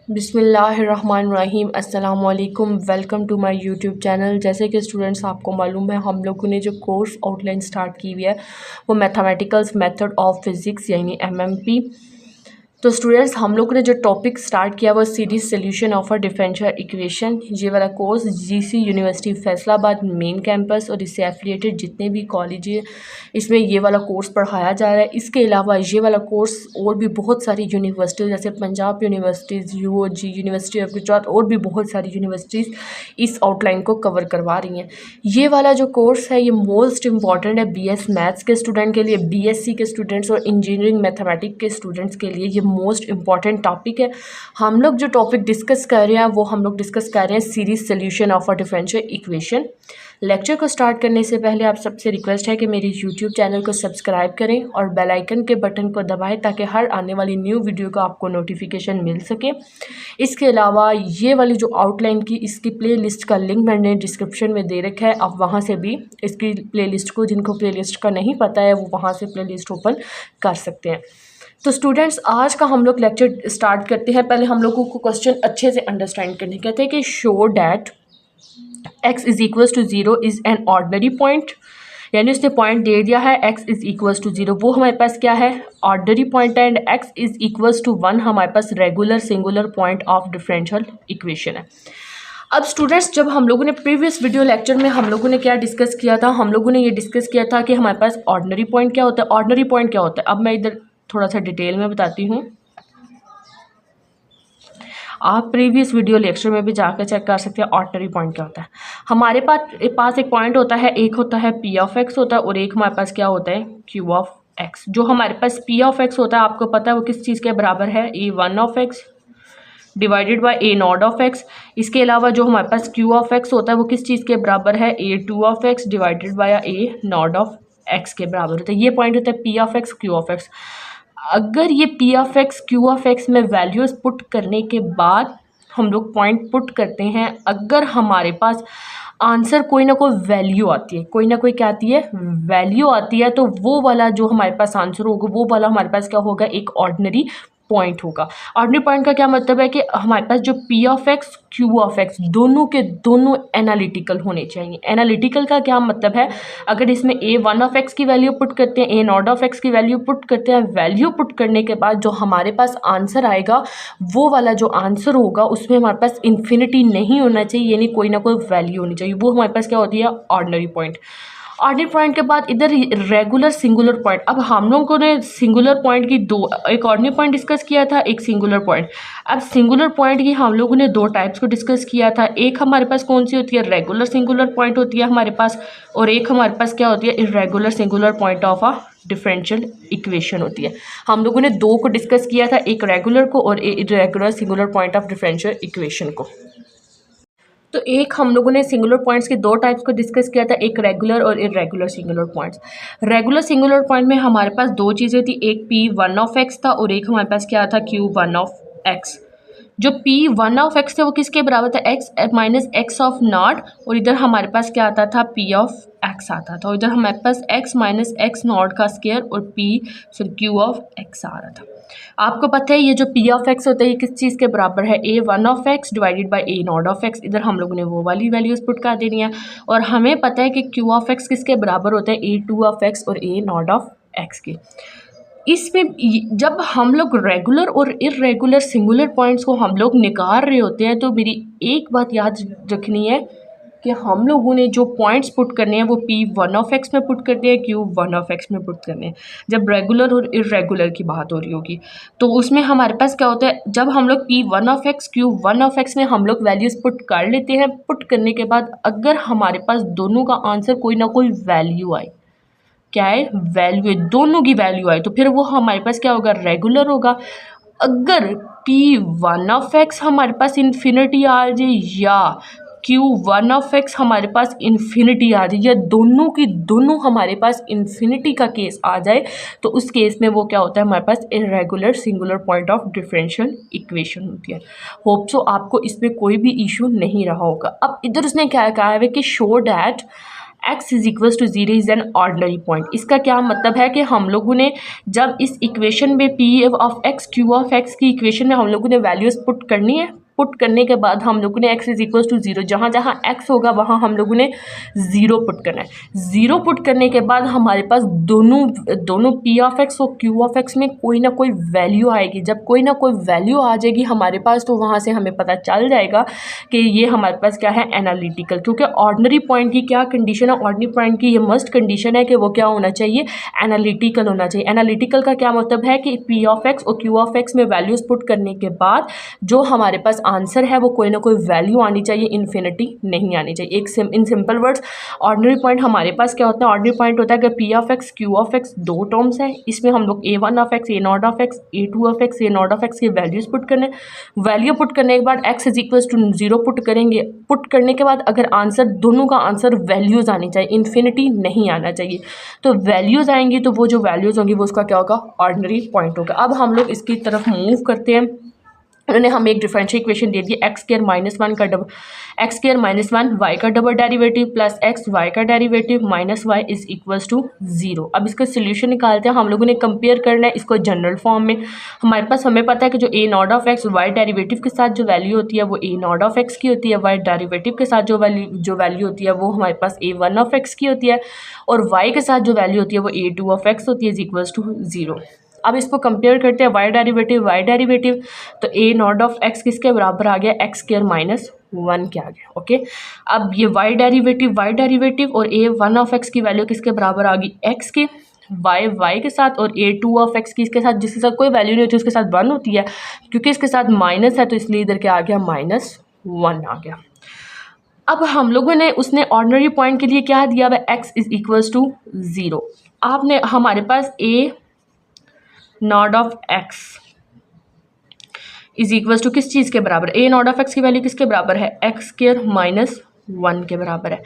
बिस्मिल्लाहिर्रहमानिर्रहीम अस्सलाम वालेकुम। Welcome to my YouTube channel. जैसे कि स्टूडेंट्स आपको मालूम है हम लोगों ने जो कोर्स आउटलाइन स्टार्ट की हुई है वो मैथमेटिकल्स मेथड ऑफ फिज़िक्स यानी एमएमपी। तो स्टूडेंट्स हम लोगों ने जो टॉपिक स्टार्ट किया वो series solution of a differential equation. ये वाला course GC university Faisalabad main campus और इससे एफिलिएटेड जितने भी कॉलेज है इसमें ये वाला कोर्स पढ़ाया जा रहा है। इसके अलावा ये वाला कोर्स और भी बहुत सारी यूनिवर्सिटीज़ जैसे Punjab universities, UOG, university of Gujarat और भी बहुत सारी यूनिवर्सिटीज़ इस आउटलाइन को कवर करवा रही हैं। ये वाला जो कोर्स है ये मोस्ट इंपॉर्टेंट है बीएस मैथ्स के स्टूडेंट के लिए, बीएससी के स्टूडेंट्स और इंजीनियरिंग मैथमेटिक्स के स्टूडेंट्स के लिए ये मोस्ट इंपॉर्टेंट टॉपिक है। हम लोग जो टॉपिक डिस्कस कर रहे हैं वो हम लोग डिस्कस कर रहे हैं series solution of a differential equation. Lecture को स्टार्ट करने से पहले आप सबसे रिक्वेस्ट है कि मेरे यूट्यूब चैनल को सब्सक्राइब करें और बेल आइकन के बटन को दबाएं ताकि हर आने वाली न्यू वीडियो का आपको नोटिफिकेशन मिल सके। इसके अलावा ये वाली जो आउटलाइन की इसकी प्लेलिस्ट का लिंक मैंने डिस्क्रिप्शन में दे रखा है, आप वहाँ से भी इसकी प्लेलिस्ट को, जिनको प्लेलिस्ट का नहीं पता है वो वहाँ से प्लेलिस्ट ओपन कर सकते हैं। तो स्टूडेंट्स आज का हम लोग लेक्चर स्टार्ट करते हैं। पहले हम लोगों को क्वेश्चन अच्छे से अंडरस्टैंड करने कहते हैं कि show that x is equals to 0 is an ordinary point, यानी उसने पॉइंट दे दिया है x इज इक्वल्स टू 0, वो हमारे पास क्या है ऑर्डिनरी पॉइंट है। And x is equals to 1 हमारे पास regular singular point of differential equation है। अब स्टूडेंट्स जब हम लोगों ने प्रीवियस वीडियो लेक्चर में हम लोगों ने क्या डिस्कस किया था, हम लोगों ने ये डिस्कस किया था कि हमारे पास ऑर्डिनरी पॉइंट क्या होता है, ऑर्डिनरी पॉइंट क्या होता है। अब मैं इधर थोड़ा सा डिटेल में बताती हूँ, आप प्रीवियस वीडियो लेक्चर में भी जाकर चेक कर सकते हैं ऑर्डिनरी पॉइंट क्या होता है। हमारे पास एक पॉइंट होता है, एक होता है पी ऑफ एक्स होता है और एक हमारे पास क्या होता है क्यू ऑफ एक्स। जो हमारे पास पी ऑफ एक्स होता है आपको पता है वो किस चीज़ के बराबर है, a one of x divided by a not of x. इसके अलावा जो हमारे पास क्यू ऑफ एक्स होता है वो किस चीज़ के बराबर है, a two of x divided by a not of x के बराबर होता है। ये पॉइंट होता है p of x q of x. अगर ये p of x q of x में वैल्यूज़ पुट करने के बाद हम लोग पॉइंट पुट करते हैं, अगर हमारे पास आंसर कोई ना कोई वैल्यू आती है, कोई ना कोई क्या आती है वैल्यू आती है, तो वो वाला जो हमारे पास आंसर होगा वो वाला हमारे पास क्या होगा एक ऑर्डिनरी पॉइंट होगा। ऑर्डिनरी पॉइंट का क्या मतलब है कि हमारे पास जो P of x q of x दोनों के दोनों एनालिटिकल होने चाहिए। एनालिटिकल का क्या मतलब है, अगर इसमें ए वन ऑफ एक्स की वैल्यू पुट करते हैं, ए नॉट ऑफ एक्स की वैल्यू पुट करते हैं, वैल्यू पुट करने के बाद जो हमारे पास आंसर आएगा वो वाला जो आंसर होगा उसमें हमारे पास इन्फिनिटी नहीं होना चाहिए, यानी कोई ना कोई वैल्यू होनी चाहिए, वो हमारे पास क्या होती है ऑर्डिनरी पॉइंट। ऑर्डिनरी पॉइंट के बाद इधर रेगुलर सिंगुलर पॉइंट। अब हम लोगों ने सिंगुलर पॉइंट की दो, एक ऑर्डिनरी पॉइंट डिस्कस किया था, एक सिंगुलर पॉइंट। अब सिंगुलर पॉइंट की हम लोगों ने दो टाइप्स को डिस्कस किया था, एक हमारे पास कौन सी होती है रेगुलर सिंगुलर पॉइंट होती है हमारे पास, और एक हमारे पास क्या होती है irregular singular point of a differential equation होती है। हम लोगों ने दो को डिस्कस किया था, एक रेगुलर को और एक irregular singular point of differential equation को। तो एक हम लोगों ने सिंगुलर पॉइंट्स के दो टाइप्स को डिस्कस किया था, एक रेगुलर और irregular singular points. Regular singular point में हमारे पास दो चीज़ें थी, एक पी वन ऑफ एक्स था और एक हमारे पास क्या था क्यू वन ऑफ एक्स। जो पी वन ऑफ एक्स थे वो किसके बराबर था x minus x of not, और इधर हमारे पास क्या आता था पी ऑफ एक्स आता था, और इधर हमारे पास एक्स माइनस एक्स नॉट का स्क्वायर और पी फिर क्यू ऑफ एक्स आ रहा था। आपको पता है ये जो पी ऑफ एक्स होता है ये किस चीज़ के बराबर है a one of x divided by a not of x. इधर हम लोगों ने वो वाली वैल्यूज़ पुट कर देनी है, और हमें पता है कि क्यू ऑफ एक्स किसके बराबर होता है ए टू ऑफ एक्स और ए नॉट ऑफ एक्स के। इसमें जब हम लोग रेगुलर और इर्रेगुलर सिंगुलर पॉइंट्स को हम लोग निकाल रहे होते हैं तो मेरी एक बात याद रखनी है कि हम लोगों ने जो पॉइंट्स पुट करने हैं वो पी वन ऑफ एक्स में पुट करते हैं, क्यू वन ऑफ एक्स में पुट करने हैं। जब रेगुलर और इर्रेगुलर की बात हो रही होगी तो उसमें हमारे पास क्या होता है, जब हम लोग P one of x Q one of x में हम लोग वैल्यूज़ पुट कर लेते हैं, पुट करने के बाद अगर हमारे पास दोनों का आंसर कोई ना कोई वैल्यू आए, क्या है वैल्यू, दोनों की वैल्यू आए, तो फिर वो हमारे पास क्या होगा रेगुलर होगा। अगर पी वन ऑफ एक्स हमारे पास इन्फिनिटी आ जाए या क्यू वन ऑफ एक्स हमारे पास इन्फिनिटी आ जाए या दोनों की दोनों हमारे पास इन्फिनिटी का केस आ जाए, तो उस केस में वो क्या होता है हमारे पास irregular singular point of differential equation होती है। होप सो आपको इसमें कोई भी इशू नहीं रहा होगा। अब इधर उसने क्या कहा है कि show that x is equal to 0 is an ordinary point. इसका क्या मतलब है कि हम लोगों ने जब इस इक्वेशन में p of x q of x की इक्वेशन में हम लोगों ने वैल्यूज पुट करनी है, पुट करने के बाद हम लोगों ने x इज इक्वल टू 0, जहाँ जहाँ x होगा वहाँ हम लोगों ने 0 पुट करना है। 0 पुट करने के बाद हमारे पास दोनों p ऑफ x और q ऑफ x में कोई ना कोई वैल्यू आएगी। जब कोई ना कोई वैल्यू आ जाएगी हमारे पास तो वहाँ से हमें पता चल जाएगा कि ये हमारे पास क्या है, एनालिटिकल। क्योंकि ऑर्डिनरी पॉइंट की क्या कंडीशन है, ऑर्डिनरी पॉइंट की ये मस्ट कंडीशन है कि वो क्या होना चाहिए, एनालिटिकल होना चाहिए। एनालिटिकल का क्या मतलब है कि p ऑफ x और q ऑफ x में वैल्यूज पुट करने के बाद जो हमारे पास आंसर है वो कोई ना कोई वैल्यू आनी चाहिए, इन्फिनिटी नहीं आनी चाहिए। In simple words ordinary point हमारे पास क्या होता है, ऑर्डिनरी पॉइंट होता है कि p of x q of x दो टर्म्स है, इसमें हम लोग a1 of x a not of x a2 of x a not of x के वैल्यूज पुट करने, वैल्यू पुट करने के बाद x is equal to 0 put करेंगे। पुट करने के बाद अगर आंसर, दोनों का आंसर वैल्यूज आनी चाहिए, इन्फिनिटी नहीं आना चाहिए। तो वैल्यूज आएंगी तो वो जो वैल्यूज होंगी वो उसका क्या होगा, ऑर्डिनरी पॉइंट होगा। अब हम लोग इसकी तरफ मूव करते हैं। उन्होंने हमें एक डिफरेंशियल इक्वेशन दे दी, एक्स स्क्वायर माइनस 1 का एक्स स्क्वायर माइनस 1 वाई का double derivative plus x y का derivative minus y is equals to 0। अब इसका सोल्यूशन निकालते हैं। हम लोगों ने कंपेयर करना है इसको जनरल फॉर्म में। हमारे पास हमें पता है कि जो a not of x y derivative के साथ जो वैल्यू होती है वो ए नॉट ऑफ एक्स की होती है, वाई डेरिवेटिव के साथ जो वैल्यू होती है वो हमारे पास ए वन ऑफ एक्स की होती है, और वाई के साथ जो वैल्यू होती है वो ए टू ऑफ एक्स होती है इज इक्वल्स टू 0। अब इसको कंपेयर करते हैं वाई डेरिवेटिव, तो ए नॉट ऑफ एक्स किसके बराबर आ गया, एक्स स्क्वायर माइनस 1 के आ गया। ओके, अब ये वाई डेरिवेटिव और ए वन ऑफ एक्स की वैल्यू किसके बराबर आ गई, एक्स के, वाई के साथ, और ए टू ऑफ एक्स की इसके साथ, जिसके साथ कोई वैल्यू नहीं होती उसके साथ 1 होती है, क्योंकि इसके साथ माइनस है तो इसलिए इधर क्या आ गया, -1 आ गया। अब हम लोगों ने उसने ऑर्डिनरी पॉइंट के लिए क्या दिया हुआ, एक्स इज इक्वल्स टू 0। आपने हमारे पास a not of x is equals to किस चीज़ के बराबर, ए नॉट ऑफ एक्स की वैल्यू किसके बराबर है, एक्स स्क्वायर माइनस 1 के बराबर है।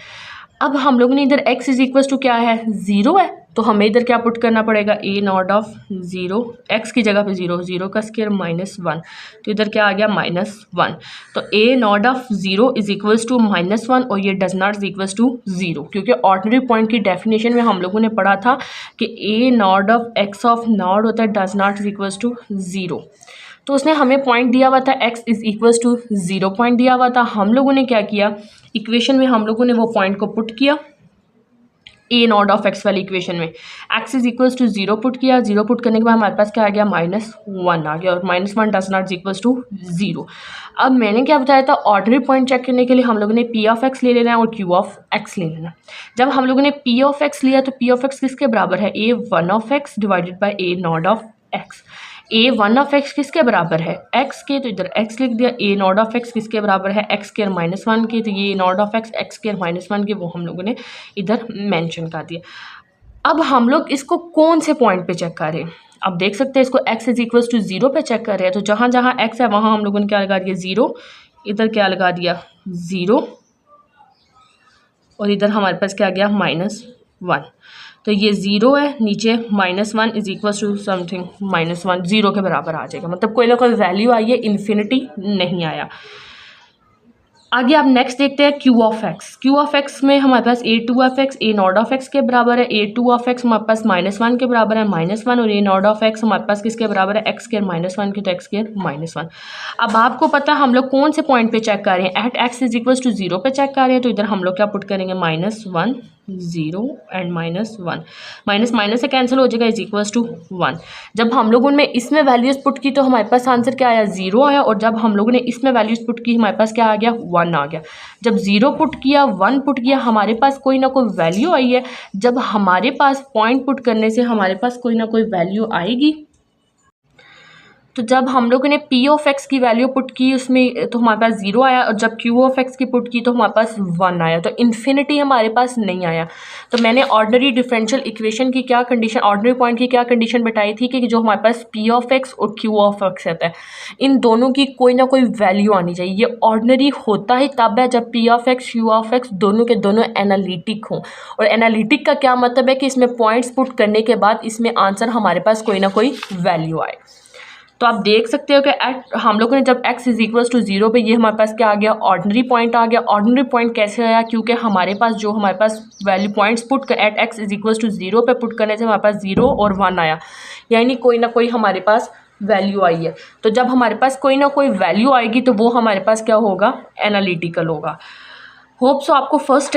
अब हम लोग ने इधर x इज इक्वल्स टू क्या है, 0 है, तो हमें इधर क्या पुट करना पड़ेगा, ए नॉट ऑफ 0, x की जगह पे 0 का स्क्वायर -1, तो इधर क्या आ गया -1। तो a not of 0 is equals to -1 और ये does not is equals to 0, क्योंकि ऑर्डिनरी पॉइंट की डेफिनेशन में हम लोगों ने पढ़ा था कि a not of x of naught होता है does not is equals to 0। तो उसने हमें पॉइंट दिया हुआ था x is equals to 0 point दिया हुआ था। हम लोगों ने क्या किया, इक्वेशन में हम लोगों ने वो पॉइंट को पुट किया ए नॉट ऑफ एक्स वाली इक्वेशन में, x is equals to 0 put किया। 0 पुट करने के बाद हमारे पास क्या आ गया, -1 आ गया, और -1 does not is equals to 0। अब मैंने क्या बताया था, ऑर्डिनरी पॉइंट चेक करने के लिए हम लोगों ने p ऑफ x ले लेना है और q ऑफ x ले लेना है। जब हम लोगों ने p ऑफ x लिया तो p ऑफ x किसके बराबर है, a one of x divided by a not of x। A one of x किसके बराबर है, एक्स के, तो इधर एक्स लिख दिया। ए नॉट ऑफ एक्स किसके बराबर है, एक्स स्क्वायर -1 के, तो ये not of x x square -1 के वो हम लोगों ने इधर मेंशन कर दिया। अब हम लोग इसको कौन से पॉइंट पे चेक कर रहे हैं, अब देख सकते हैं इसको x इज इक्वल्स टू 0 पे चेक कर रहे हैं। तो जहाँ जहाँ x है वहाँ हम लोगों ने क्या लगा दिया, 0, इधर क्या लगा दिया 0, और इधर हमारे पास क्या आ गया -1। तो ये 0 है, नीचे -1 इज इक्वल टू समथिंग -1, 0 के बराबर आ जाएगा, मतलब कोई ना कोई वैल्यू आई है, इन्फिनिटी नहीं आया। आगे आप नेक्स्ट देखते हैं q of x. Q of x में हमारे पास a two of x a not of x के बराबर है, ए टू ऑफ एक्स हमारे पास -1 के बराबर है -1, और ए नॉट ऑफ एक्स हमारे पास किसके बराबर है, एक्स स्क्वायर -1 के, तो एक्स स्क्वायर -1। अब आपको पता हम लोग कौन से पॉइंट पे चेक कर रहे हैं, at x is equals to 0 पे चेक कर रहे हैं, तो इधर हम लोग क्या पुट करेंगे, -1 0 एंड -1, माइनस से कैंसिल हो जाएगा, इज इक्वल्स टू 1। जब हम लोगों ने इसमें वैल्यूज पुट की तो हमारे पास आंसर क्या आया, 0 आया, और जब हम लोगों ने इसमें वैल्यूज पुट की हमारे पास क्या आ गया, 1 आ गया। जब 0 पुट किया 1 पुट किया हमारे पास कोई ना कोई वैल्यू आई है। जब हमारे पास पॉइंट पुट करने से हमारे पास कोई ना कोई वैल्यू आएगी, तो जब हम लोगों ने p ऑफ x की वैल्यू पुट की उसमें तो हमारे पास 0 आया, और जब q ऑफ x की पुट की तो हमारे पास 1 आया, तो इन्फिनिटी हमारे पास नहीं आया। तो मैंने ऑर्डिनरी डिफरेंशियल इक्वेशन की क्या कंडीशन, ऑर्डिनरी पॉइंट की क्या कंडीशन बताई थी कि जो हमारे पास p ऑफ x और q ऑफ x रहता है, इन दोनों की कोई ना कोई वैल्यू आनी चाहिए। ये ऑर्डिनरी होता ही तब है जब p of x q of x दोनों के दोनों एनालिटिक हों, और एनालिटिक का क्या मतलब है कि इसमें पॉइंट्स पुट करने के बाद इसमें आंसर हमारे पास कोई ना कोई वैल्यू आए। तो आप देख सकते हो कि एट हम लोगों ने जब x इज इक्वल टू 0 पे ये हमारे पास क्या आ गया, ऑर्डिनरी पॉइंट आ गया। ऑर्डिनरी पॉइंट कैसे आया, क्योंकि हमारे पास value points put at x is equal to 0 पे पुट करने से हमारे पास 0 और 1 आया, यानी कोई ना कोई हमारे पास वैल्यू आई है। तो जब हमारे पास कोई ना कोई वैल्यू आएगी तो वो हमारे पास क्या होगा, एनालिटिकल होगा। होप सो आपको फर्स्ट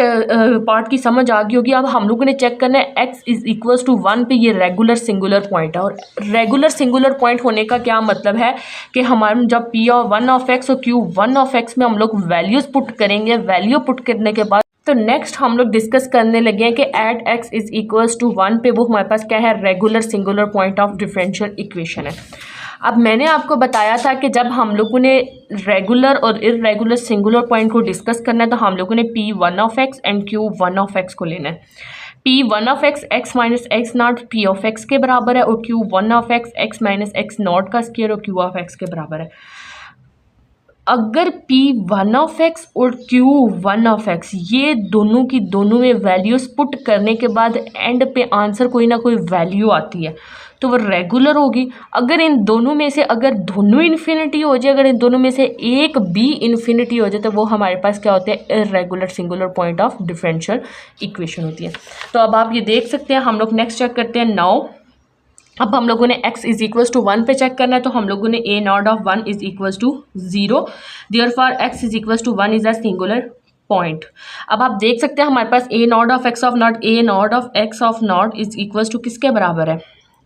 पार्ट की समझ आ गई होगी। अब हम लोगों ने चेक करना है x इज इक्वल्स टू 1 पे ये रेगुलर सिंगुलर पॉइंट है। और रेगुलर सिंगुलर पॉइंट होने का क्या मतलब है कि हमारे जब p1 ऑफ x और q1 ऑफ x में हम लोग वैल्यूज़ पुट करेंगे, वैल्यू पुट करने के बाद तो नेक्स्ट हम लोग डिस्कस करने लगे हैं कि at x is equals to 1 पे वो हमारे पास क्या है, regular singular point of differential equation है। अब मैंने आपको बताया था कि जब हम लोगों ने रेगुलर और इर्रेगुलर सिंगुलर पॉइंट को डिस्कस करना है तो हम लोगों ने p1 of x and q1 of x को लेना है। p1 of x x minus x not p of x के बराबर है और q1 of x x minus x not का स्क्वायर और q ऑफ x के बराबर है। अगर p1 ऑफ x और q1 ऑफ x ये दोनों की दोनों में वैल्यूज़ पुट करने के बाद एंड पे आंसर कोई ना कोई वैल्यू आती है तो वो रेगुलर होगी। अगर इन दोनों में से अगर दोनों इन्फिनिटी हो जाए, अगर इन दोनों में से एक भी इन्फिनिटी हो जाए तो वो हमारे पास क्या होते हैं, irregular singular point of differential equation होती है। तो अब आप ये देख सकते हैं। हम लोग नेक्स्ट चेक करते हैं। नाउ अब हम लोगों ने x इज इक्वल्स टू 1 पे चेक करना है तो हम लोगों ने a not of 1 is equals to 0, therefore x is equals to 1 is a singular point. अब आप देख सकते हैं हमारे पास a not of x of not, a not of x of not is equals to किसके बराबर है,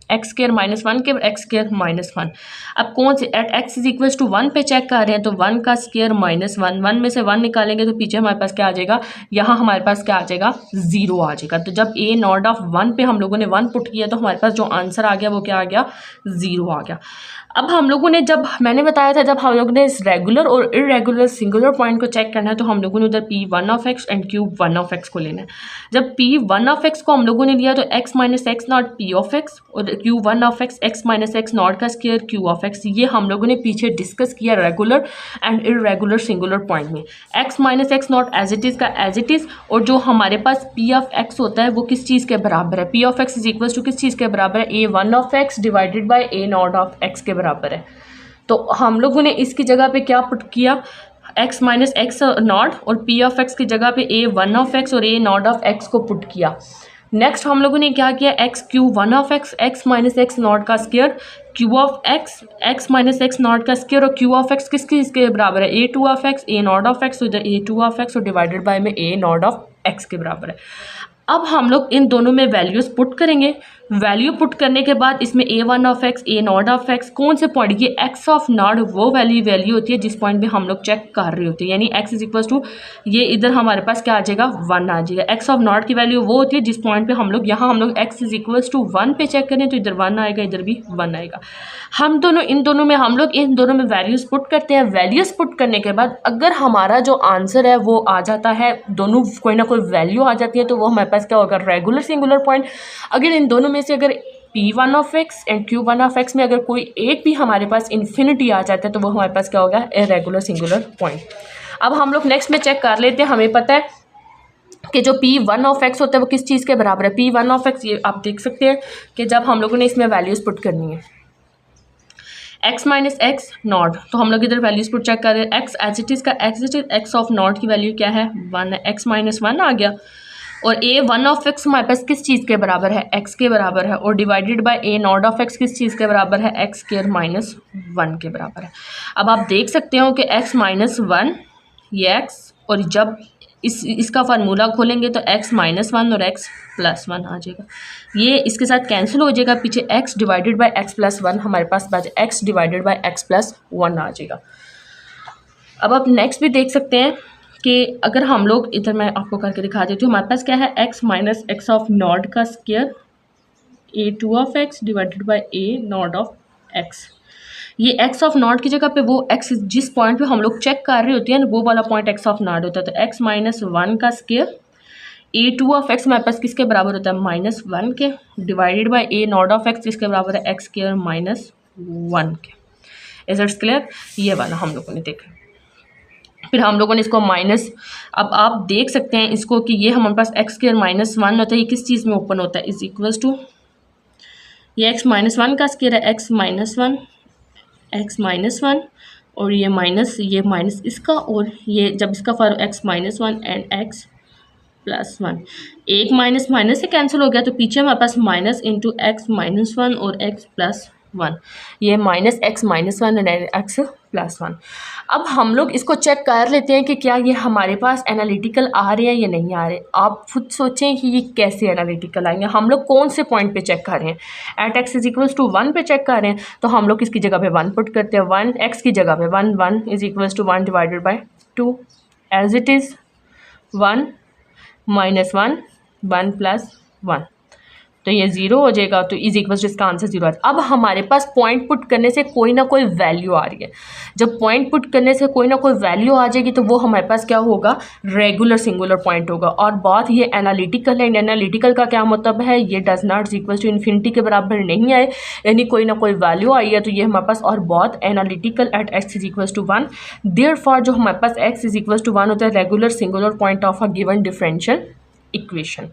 एक्स स्क्वायर माइनस 1 के, एक्स स्क्वायर माइनस 1। अब कौन से at x is equals to 1 पे चेक कर रहे हैं तो 1 का स्क्वायर माइनस 1, 1 में से 1 निकालेंगे तो पीछे हमारे पास क्या आ जाएगा, यहाँ हमारे पास क्या आ जाएगा, 0 आ जाएगा। तो जब a नॉट ऑफ 1 पे हम लोगों ने 1 पुट किया तो हमारे पास जो आंसर आ गया वो क्या आ गया, 0 आ गया। अब हम लोगों ने जब मैंने बताया था जब हम लोगों ने इस रेगुलर और इर्रेगुलर सिंगुलर पॉइंट को चेक करना है तो हम लोगों ने उधर p1 of x and q1 of x को लेना है। जब p1 ऑफ x को हम लोगों ने लिया तो x minus x not p of x और q1 of x minus x not का स्क्वायर q ऑफ x, ये हम लोगों ने पीछे डिस्कस किया regular and irregular singular point में। x minus x not as it is का एज इट इज़, और जो हमारे पास p ऑफ x होता है वो किस चीज़ के बराबर है, p of x is equal to किस चीज़ के बराबर है, a1 of x divided by a not of x के बराबर है। तो हम लोगों ने इसकी जगह पे क्या पुट किया, x माइनस एक्स नॉट और p ऑफ x की जगह पे a1 ऑफ x और a नॉट ऑफ x को पुट किया। नेक्स्ट हम लोगों ने क्या किया, x q1 of x, x minus x not का square, q of x, x minus x not का स्क्वायर और q ऑफ x किसके इसके बराबर है, a2 of x, a not of x, तो इधर a2 ऑफ x और डिवाइडेड बाय में a नॉट ऑफ x के बराबर है। अब हम लोग इन दोनों में वैल्यूज़ पुट करेंगे। वैल्यू पुट करने के बाद इसमें a1 of x, a not of x, कौन से पॉइंट, ये x ऑफ नॉट वो वैल्यू होती है जिस पॉइंट पे हम लोग चेक कर रहे होते हैं, यानी x इज इक्वल टू ये इधर हमारे पास क्या आ जाएगा, 1 आ जाएगा। x ऑफ नॉट की वैल्यू वो होती है जिस पॉइंट पे हम लोग यहाँ हम लोग x इज इक्वल टू 1 पे चेक करें तो इधर 1 आएगा, इधर भी 1 आएगा। हम दोनों इन दोनों में हम लोग इन दोनों में वैल्यूज़ पुट करते हैं। वैल्यूज़ पुट करने के बाद अगर हमारा जो आंसर है वो आ जाता है, दोनों कोई ना कोई वैल्यू आ जाती है तो वो हमारे पास क्या होगा, रेगुलर सिंगुलर पॉइंट। अगर इन दोनों में से अगर p1 of x and q1 of x में अगर कोई एक भी हमारे पास इन्फिनिटी आ जाता है तो वो हमारे पास क्या होगा, इर्रेगुलर सिंगुलर पॉइंट। अब हम लोग नेक्स्ट में चेक कर लेते हैं। हमें पता है कि जो p1 ऑफ x होता है वो किस चीज़ के बराबर है, p1 ऑफ x, ये आप देख सकते हैं कि जब हम लोगों ने इसमें वैल्यूज़ पुट करनी है x माइनस एक्स नॉट, तो हम लोग इधर वैल्यूज़ पुट चेक कर रहे हैं। x एज इट इज़ का as it is x of not की वैल्यू क्या है, 1 है, x माइनस 1 आ गया। और a1 ऑफ x हमारे पास किस चीज़ के बराबर है, x के बराबर है, और divided by a not of x किस चीज़ के बराबर है, x स्क्वायर माइनस 1 के बराबर है। अब आप देख सकते हो कि x माइनस 1 ये x, और जब इसका फार्मूला खोलेंगे तो x माइनस 1 और x प्लस 1 आ जाएगा, ये इसके साथ कैंसिल हो जाएगा, पीछे x divided by x plus 1 हमारे पास बचे x divided by x plus 1 आ जाएगा। अब आप नेक्स्ट भी देख सकते हैं कि अगर हम लोग इधर मैं आपको करके दिखा देती हूँ, हमारे पास क्या है, x minus x of naught का square, a2 of x divided by a not of x। ये x ऑफ नॉट की जगह पे वो x जिस पॉइंट पे हम लोग चेक कर रहे होते हैं वो वाला पॉइंट x ऑफ नॉट होता है, तो x माइनस 1 का स्क्वायर, a2 ऑफ x हमारे पास किसके बराबर होता है, माइनस 1 के, divided by a not of x किसके बराबर है, x स्क्वायर माइनस 1 के। इज इट्स क्लियर, ये वाला हम लोगों ने देखा। फिर हम लोगों ने इसको माइनस, अब आप देख सकते हैं इसको कि ये हमारे पास x स्क्वायर माइनस 1 होता है, ये किस चीज़ में ओपन होता है, इज इक्वल्स टू ये x माइनस 1 का स्क्वायर है, x minus 1 x minus one और ये माइनस इसका, और ये जब इसका फर्क x minus one and x plus one, एक माइनस माइनस से कैंसिल हो गया तो पीछे हमारे पास minus into x minus one और एक्स प्लस वन, ये minus x minus one and x plus one. अब हम लोग इसको चेक कर लेते हैं कि क्या ये हमारे पास एनालिटिकल आ रहे हैं या नहीं आ रहे। आप खुद सोचें कि ये कैसे एनालिटिकल आएंगे। हम लोग कौन से पॉइंट पे चेक कर रहे हैं, at x is equals to one पे चेक कर रहे हैं, तो हम लोग इसकी जगह पे वन पुट करते हैं, वन एक्स की जगह पे one, one is equals to one divided by two, as it is one minus one, one plus one, तो ये ज़ीरो हो जाएगा, तो इज इक्वल टू इसका आंसर ज़ीरो है। अब हमारे पास पॉइंट पुट करने से कोई ना कोई वैल्यू आ रही है। जब पॉइंट पुट करने से कोई ना कोई वैल्यू आ जाएगी तो वो हमारे पास क्या होगा, रेगुलर सिंगुलर पॉइंट होगा। और बात ये एनालिटिकल है, एनालिटिकल का क्या मतलब है, ये does not equal to infinity के बराबर नहीं आए, यानी कोई ना कोई वैल्यू आई है, तो ये हमारे पास और बहुत analytical at x is equal to one. Therefore जो हमारे पास x is equal to one होता है regular singular point of a given differential equation.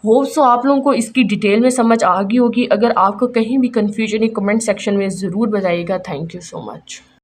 Hope so आप लोगों को इसकी डिटेल में समझ आ गई होगी। अगर आपको कहीं भी कन्फ्यूजन है कमेंट सेक्शन में ज़रूर बताइएगा। Thank you so much.